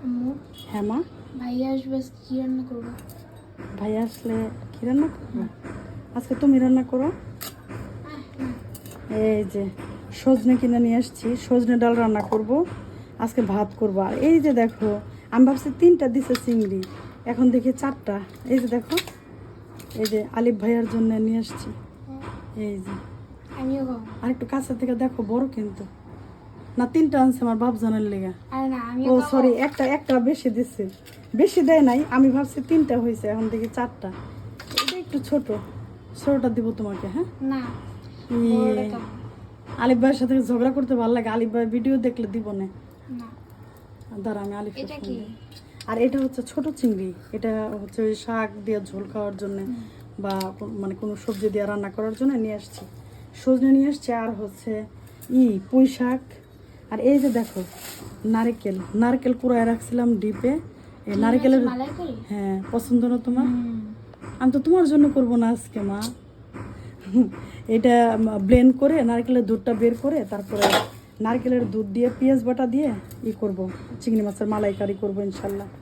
আম্মু হ্যাঁ মা, ভাইয়া আসবে, আজকে কি রান্না করবো? ভাই আসলে কি রান্না করবো? আজকে তুমি রান্না করো। এই যে সজনে কিনে নিয়ে আসছি, সজনে ডাল রান্না করব, আজকে ভাত করবো। আর এই যে দেখো, আমি ভাবছি 3টা দিছে চিংড়ি, এখন দেখি 4টা। এই যে দেখো, এই যে আলিফ ভাইয়ার জন্য নিয়ে আসছি। এই যে আমিও খাবো। আর একটু কাছে থেকে দেখো, বড় কিন্তু না, 3টা আনছে আমার বাপ জানার লেগা। আরে না, ও আমিও খাবো। সরি, একটা বেশি দিচ্ছে, বেশি দেয় নাই, আমি ভাবছি 3টা হয়েছে, এখন দেখি 4টা। এটা একটু ছোটটা দিব তোমাকে। হ্যাঁ, না, ইয়ে, বড়টা খাবো। আলিফ ভাইয়ের সাথে ঝগড়া করতে ভালো লাগে, আলিফ ভাই ভিডিও দেখলে দিব না। না, দাঁড়া, আমি আলিফ এটা কি? আর এটা হচ্ছে ছোট চিংড়ি, এটা হচ্ছে ওই শাক দিয়ে ঝোল খাওয়ার জন্য বা মানে কোনো সবজি দিয়ে রান্না করার জন্য নিয়ে আসছি। সজনে নিয়ে আসছি, আর হচ্ছে পুঁই শাক। আর এই যে দেখো, নারকেল কুড়ায় রাখছিলাম ডিপে। এই নারকেলের, মালাইকারি? হ্যাঁ, পছন্দ না তোমার? আমি তো তোমার জন্য করব না আজকে মা। এটা ব্লেন্ড করে নারকেলের দুধটা বের করে তারপরে নারকেলের দুধ দিয়ে পেঁয়াজ বাটা দিয়ে করব, চিংড়ি মাছের মালাইকারি করব ইনশাল্লাহ।